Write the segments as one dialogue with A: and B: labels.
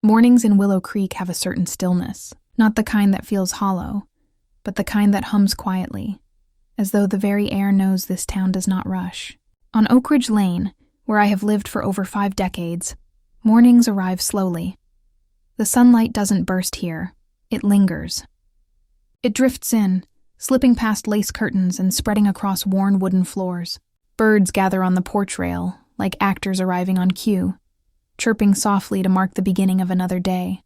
A: Mornings in Willow Creek have a certain stillness, not the kind that feels hollow, but the kind that hums quietly, as though the very air knows this town does not rush. On Oakridge Lane, where I have lived for over 5 decades, mornings arrive slowly. The sunlight doesn't burst here, it lingers. It drifts in, slipping past lace curtains and spreading across worn wooden floors. Birds gather on the porch rail, like actors arriving on cue, chirping softly to mark the beginning of another day.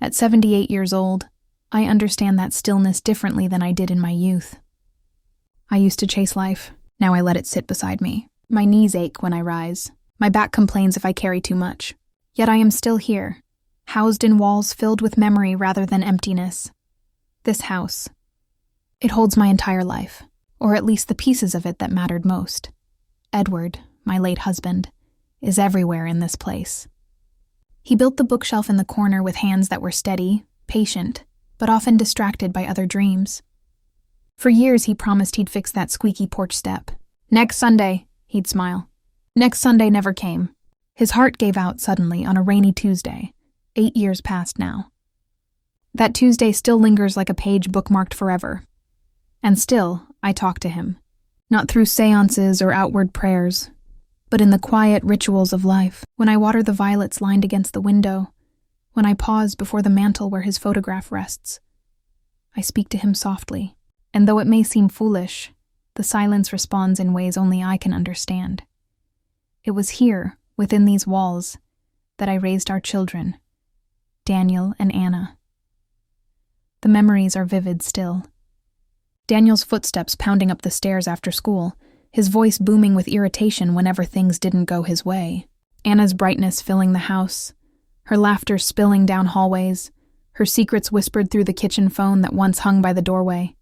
A: At 78 years old, I understand that stillness differently than I did in my youth. I used to chase life. Now I let it sit beside me. My knees ache when I rise. My back complains if I carry too much. Yet I am still here, housed in walls filled with memory rather than emptiness. This house. It holds my entire life, or at least the pieces of it that mattered most. Edward, my late husband, is everywhere in this place. He built the bookshelf in the corner with hands that were steady, patient, but often distracted by other dreams. For years he promised he'd fix that squeaky porch step. Next Sunday, he'd smile. Next Sunday never came. His heart gave out suddenly on a rainy Tuesday. 8 years passed now. That Tuesday still lingers like a page bookmarked forever. And still, I talk to him. Not through seances or outward prayers, but in the quiet rituals of life, when I water the violets lined against the window, when I pause before the mantel where his photograph rests. I speak to him softly, and though it may seem foolish, the silence responds in ways only I can understand. It was here, within these walls, that I raised our children, Daniel and Anna. The memories are vivid still. Daniel's footsteps pounding up the stairs after school, his voice booming with irritation whenever things didn't go his way. Anna's brightness filling the house, her laughter spilling down hallways, her secrets whispered through the kitchen phone that once hung by the doorway.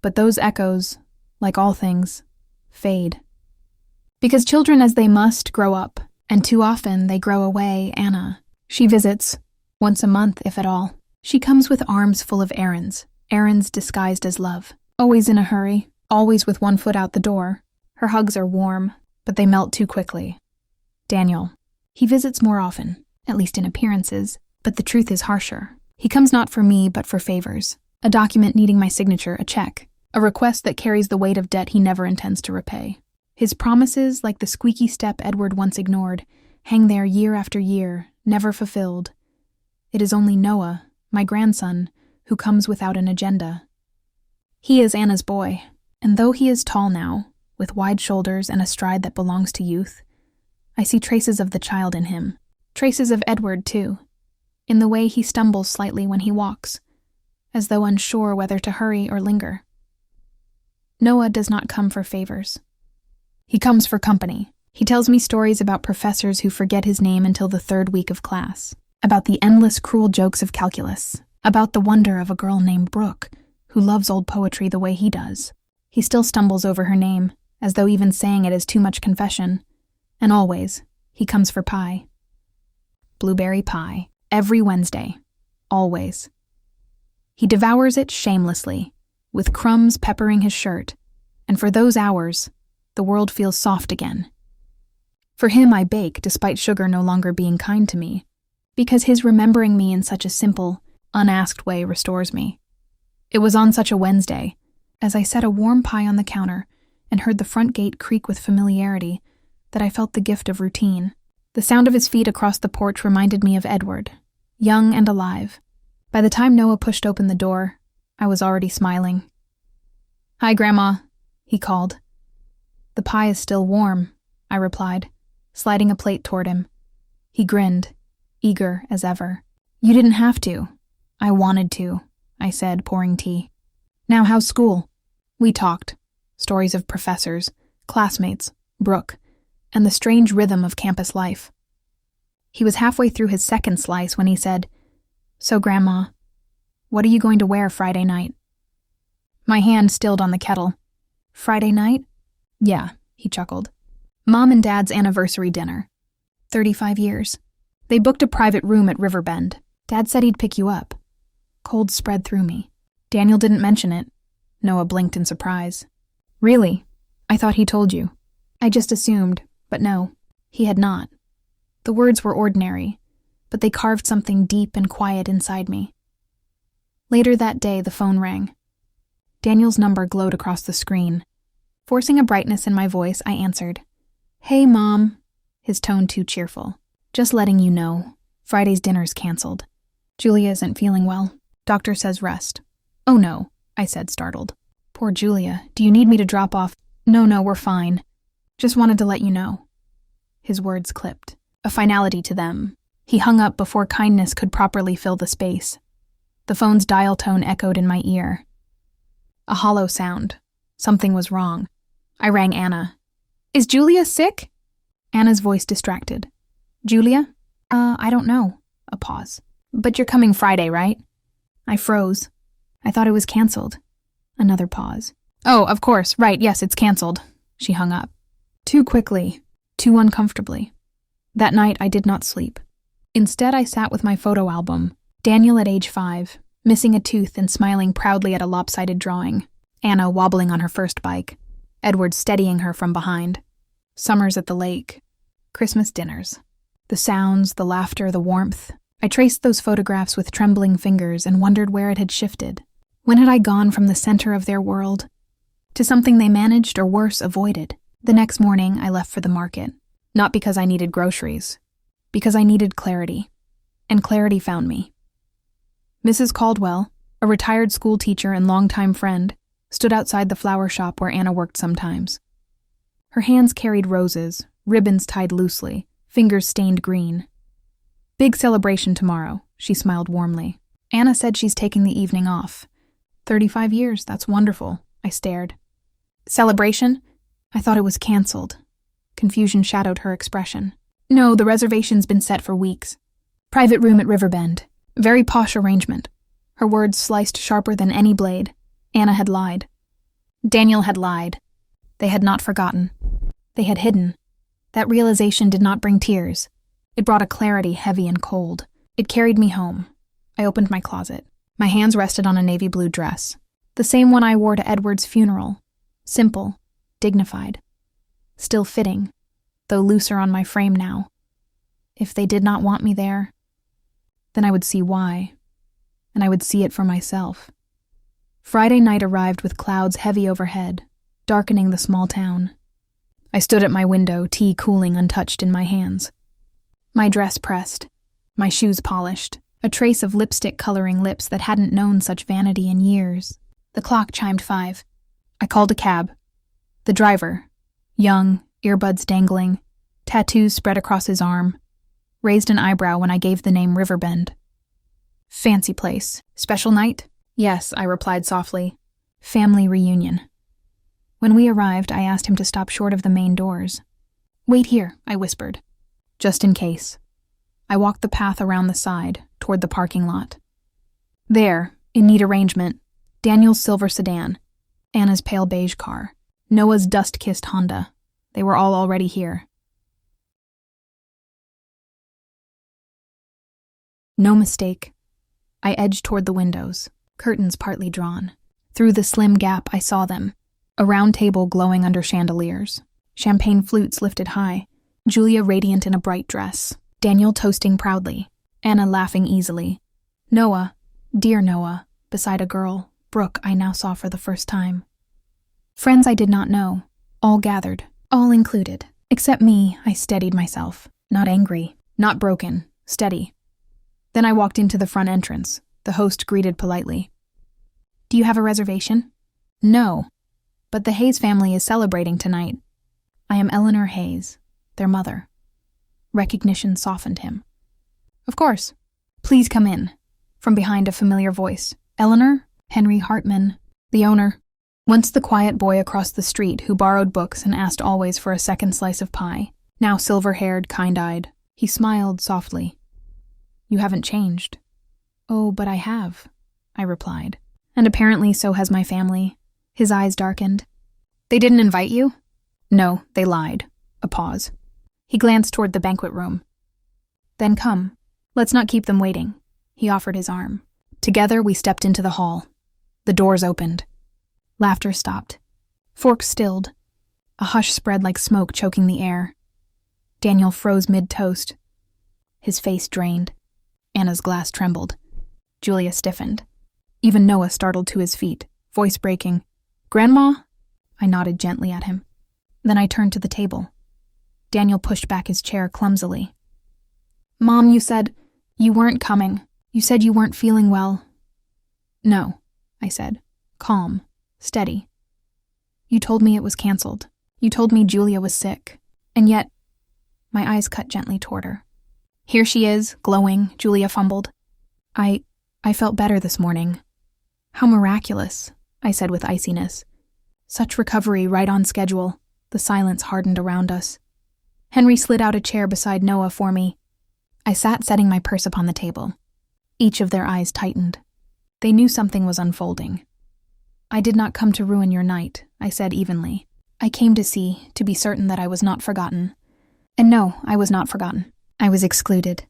A: But those echoes, like all things, fade. Because children as they must grow up, and too often they grow away. Anna. She visits, once a month if at all. She comes with arms full of errands disguised as love. Always in a hurry, always with one foot out the door. Her hugs are warm, but they melt too quickly. Daniel. He visits more often, at least in appearances, but the truth is harsher. He comes not for me, but for favors. A document needing my signature, a check. A request that carries the weight of debt he never intends to repay. His promises, like the squeaky step Edward once ignored, hang there year after year, never fulfilled. It is only Noah, my grandson, who comes without an agenda. He is Anna's boy, and though he is tall now, with wide shoulders and a stride that belongs to youth, I see traces of the child in him. Traces of Edward, too, in the way he stumbles slightly when he walks, as though unsure whether to hurry or linger. Noah does not come for favors. He comes for company. He tells me stories about professors who forget his name until the 3rd week of class, about the endless cruel jokes of calculus, about the wonder of a girl named Brooke, who loves old poetry the way he does. He still stumbles over her name, as though even saying it is too much confession. And always, he comes for pie. Blueberry pie. Every Wednesday. Always. He devours it shamelessly, with crumbs peppering his shirt, and for those hours, the world feels soft again. For him I bake despite sugar no longer being kind to me, because his remembering me in such a simple, unasked way restores me. It was on such a Wednesday, as I set a warm pie on the counter and heard the front gate creak with familiarity, that I felt the gift of routine. The sound of his feet across the porch reminded me of Edward, young and alive. By the time Noah pushed open the door, I was already smiling. "Hi, Grandma," he called. "The pie is still warm," I replied, sliding a plate toward him. He grinned, eager as ever. "You didn't have to. I wanted to," I said, pouring tea. "Now how's school?" We talked. Stories of professors, classmates, Brooke, and the strange rhythm of campus life. He was halfway through his 2nd slice when he said, "So, Grandma, what are you going to wear Friday night?" My hand stilled on the kettle. "Friday night?" "Yeah," he chuckled. "Mom and Dad's anniversary dinner. 35 years. They booked a private room at Riverbend. Dad said he'd pick you up." Cold spread through me. "Daniel didn't mention it." Noah blinked in surprise. "Really? I thought he told you." I just assumed, but no, he had not. The words were ordinary, but they carved something deep and quiet inside me. Later that day, the phone rang. Daniel's number glowed across the screen. Forcing a brightness in my voice, I answered. "Hey, Mom," his tone too cheerful. "Just letting you know, Friday's dinner's canceled. Julia isn't feeling well. Doctor says rest." "Oh no," I said, startled. "Poor Julia. Do you need me to drop off?" No, we're fine. Just wanted to let you know." His words clipped, a finality to them. He hung up before kindness could properly fill the space. The phone's dial tone echoed in my ear. A hollow sound. Something was wrong. I rang Anna. "Is Julia sick?" Anna's voice distracted. "Julia? I don't know." A pause. "But you're coming Friday, right?" I froze. I thought it was canceled. Another pause. "Oh, of course, right, yes, it's canceled." She hung up. Too quickly, too uncomfortably. That night I did not sleep. Instead, I sat with my photo album. Daniel at age 5, missing a tooth and smiling proudly at a lopsided drawing. Anna wobbling on her first bike. Edward steadying her from behind. Summers at the lake. Christmas dinners. The sounds, the laughter, the warmth. I traced those photographs with trembling fingers and wondered where it had shifted. When had I gone from the center of their world to something they managed or worse, avoided? The next morning, I left for the market. Not because I needed groceries. Because I needed clarity. And clarity found me. Mrs. Caldwell, a retired school teacher and longtime friend, stood outside the flower shop where Anna worked sometimes. Her hands carried roses, ribbons tied loosely, fingers stained green. "Big celebration tomorrow," she smiled warmly. "Anna said she's taking the evening off." 35 years, that's wonderful, I stared. "Celebration?" I thought it was canceled. Confusion shadowed her expression. "No, the reservation's been set for weeks. Private room at Riverbend. Very posh arrangement." Her words sliced sharper than any blade. Anna had lied. Daniel had lied. They had not forgotten. They had hidden. That realization did not bring tears. It brought a clarity heavy and cold. It carried me home. I opened my closet. My hands rested on a navy blue dress. The same one I wore to Edward's funeral. Simple, dignified. Still fitting, though looser on my frame now. If they did not want me there, then I would see why. And I would see it for myself. Friday night arrived with clouds heavy overhead, darkening the small town. I stood at my window, tea cooling untouched in my hands. My dress pressed, my shoes polished, a trace of lipstick coloring lips that hadn't known such vanity in years. The clock chimed 5. I called a cab. The driver, young, earbuds dangling, tattoos spread across his arm, raised an eyebrow when I gave the name Riverbend. "Fancy place. Special night?" "Yes," I replied softly. "Family reunion." When we arrived, I asked him to stop short of the main doors. "Wait here," I whispered. "Just in case." I walked the path around the side, toward the parking lot. There, in neat arrangement, Daniel's silver sedan, Anna's pale beige car, Noah's dust-kissed Honda. They were all already here. No mistake. I edged toward the windows, curtains partly drawn. Through the slim gap, I saw them. A round table glowing under chandeliers. Champagne flutes lifted high. Julia radiant in a bright dress. Daniel toasting proudly. Anna laughing easily. Noah, dear Noah, beside a girl, Brooke, I now saw for the first time. Friends I did not know. All gathered. All included. Except me, I steadied myself. Not angry. Not broken. Steady. Then I walked into the front entrance. The host greeted politely. "Do you have a reservation?" "No. But the Hayes family is celebrating tonight. I am Eleanor Hayes, their mother." Recognition softened him. "Of course. Please come in." From behind a familiar voice. "Eleanor? Henry Hartman, the owner." Once the quiet boy across the street who borrowed books and asked always for a second slice of pie. Now silver-haired, kind-eyed. He smiled softly. "You haven't changed." "Oh, but I have," I replied. "And apparently so has my family." His eyes darkened. "They didn't invite you?" "No, they lied." A pause. He glanced toward the banquet room. "Then come. Let's not keep them waiting." He offered his arm. Together we stepped into the hall. The doors opened. Laughter stopped. Forks stilled. A hush spread like smoke choking the air. Daniel froze mid-toast. His face drained. Anna's glass trembled. Julia stiffened. Even Noah startled to his feet, voice breaking. "Grandma?" I nodded gently at him. Then I turned to the table. Daniel pushed back his chair clumsily. "Mom, you said you weren't coming. You said you weren't feeling well." "No," I said, calm, steady. "You told me it was canceled. You told me Julia was sick. And yet—" My eyes cut gently toward her. "Here she is, glowing," Julia fumbled. I felt better this morning." "How miraculous," I said with iciness. "Such recovery right on schedule." The silence hardened around us. Henry slid out a chair beside Noah for me. I sat setting my purse upon the table. Each of their eyes tightened. They knew something was unfolding. "I did not come to ruin your night," I said evenly. "I came to see, to be certain that I was not forgotten." And no, I was not forgotten. I was excluded.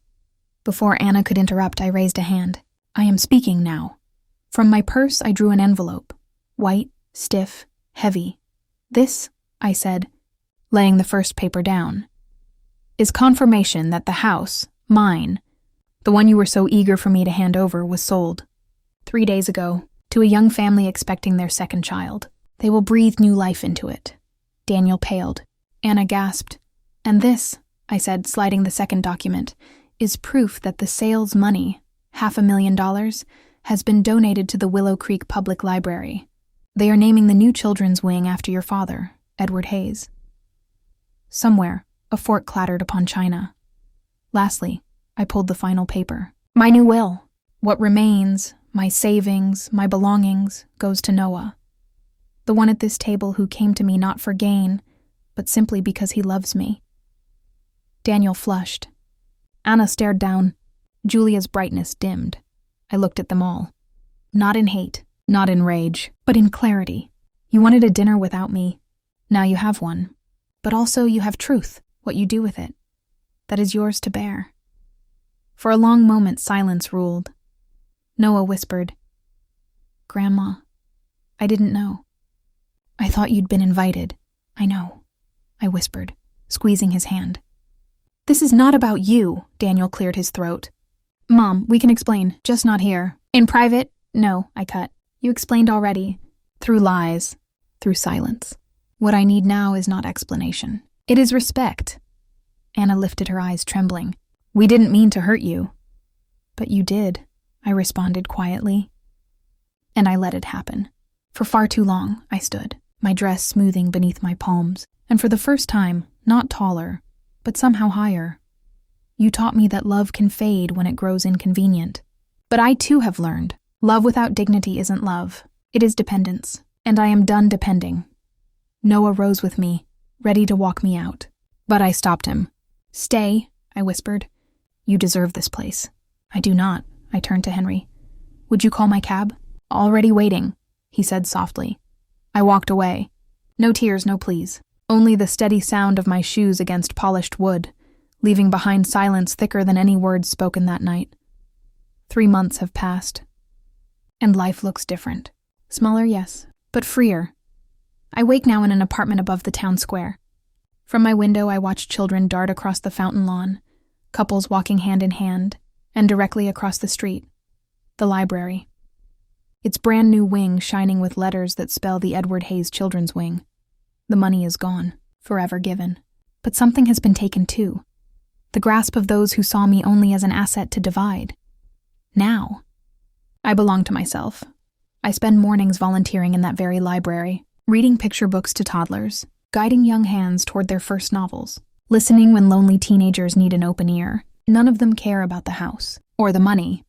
A: Before Anna could interrupt, I raised a hand. "I am speaking now." From my purse, I drew an envelope. White, stiff, heavy. "This," I said, laying the first paper down, "is confirmation that the house, mine, the one you were so eager for me to hand over, was sold 3 days ago to a young family expecting their second child. They will breathe new life into it." Daniel paled. Anna gasped. "And this," I said, sliding the second document, "is proof that the sale's money, $500,000, has been donated to the Willow Creek Public Library. They are naming the new children's wing after your father, Edward Hayes." Somewhere, a fork clattered upon china. Lastly, I pulled the final paper. My new will. What remains, my savings, my belongings, goes to Noah. The one at this table who came to me not for gain, but simply because he loves me. Daniel flushed. Anna stared down. Julia's brightness dimmed. I looked at them all. Not in hate, not in rage, but in clarity. You wanted a dinner without me. Now you have one. But also you have truth, what you do with it. That is yours to bear. For a long moment, silence ruled. Noah whispered, "Grandma, I didn't know." "I thought you'd been invited." "I know," I whispered, squeezing his hand. "This is not about you," Daniel cleared his throat. "Mom, we can explain, just not here. In private?" "No," I cut. "You explained already. Through lies, through silence. What I need now is not explanation. It is respect." Anna lifted her eyes, trembling. "We didn't mean to hurt you." "But you did," I responded quietly. And I let it happen. For far too long, I stood, my dress smoothing beneath my palms, and for the first time, not taller, but somehow higher. You taught me that love can fade when it grows inconvenient. But I too have learned, love without dignity isn't love. It is dependence, and I am done depending. Noah rose with me, ready to walk me out. But I stopped him. "Stay," I whispered. "You deserve this place." "I do not," I turned to Henry. "Would you call my cab?" "Already waiting," he said softly. I walked away. No tears, no pleas. Only the steady sound of my shoes against polished wood, leaving behind silence thicker than any words spoken that night. 3 months have passed. And life looks different. Smaller, yes, but freer. I wake now in an apartment above the town square. From my window, I watch children dart across the fountain lawn, couples walking hand in hand, and directly across the street, the library. Its brand new wing shining with letters that spell the Edward Hayes Children's Wing. The money is gone, forever given. But something has been taken too. The grasp of those who saw me only as an asset to divide. Now, I belong to myself. I spend mornings volunteering in that very library, reading picture books to toddlers, guiding young hands toward their first novels, listening when lonely teenagers need an open ear. None of them care about the house, or the money.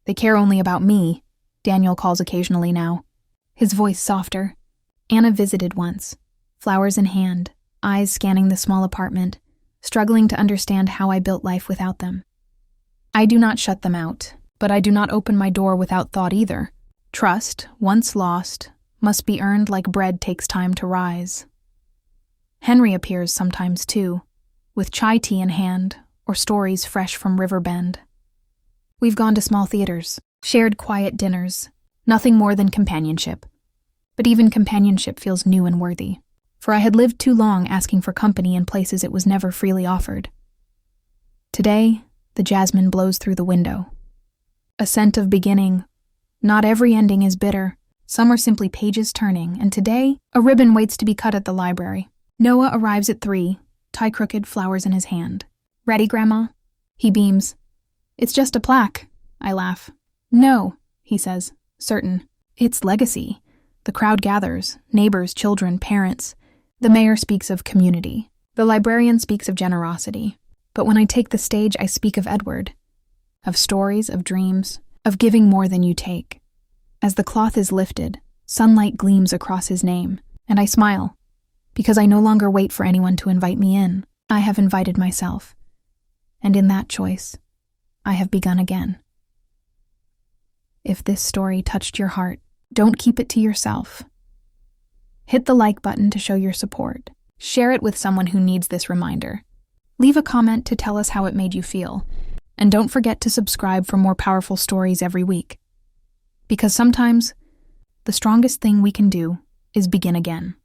A: They care only about me, Daniel calls occasionally now, his voice softer. Anna visited once, flowers in hand, eyes scanning the small apartment, struggling to understand how I built life without them. I do not shut them out, but I do not open my door without thought either. Trust, once lost, must be earned like bread takes time to rise. Henry appears sometimes too, with chai tea in hand or stories fresh from Riverbend. We've gone to small theaters, shared quiet dinners, nothing more than companionship. But even companionship feels new and worthy, for I had lived too long asking for company in places it was never freely offered. Today, the jasmine blows through the window, a scent of beginning. Not every ending is bitter. Some are simply pages turning, and today, a ribbon waits to be cut at the library. Noah arrives at 3, tie crooked, flowers in his hand. Ready, Grandma? He beams. It's just a plaque. I laugh. No, he says, certain. It's legacy. The crowd gathers, neighbors, children, parents. The mayor speaks of community. The librarian speaks of generosity. But when I take the stage, I speak of Edward. Of stories, of dreams, of giving more than you take. As the cloth is lifted, sunlight gleams across his name, and I smile, because I no longer wait for anyone to invite me in. I have invited myself. And in that choice, I have begun again. If this story touched your heart, don't keep it to yourself. Hit the like button to show your support. Share it with someone who needs this reminder. Leave a comment to tell us how it made you feel. And don't forget to subscribe for more powerful stories every week. Because sometimes, the strongest thing we can do is begin again.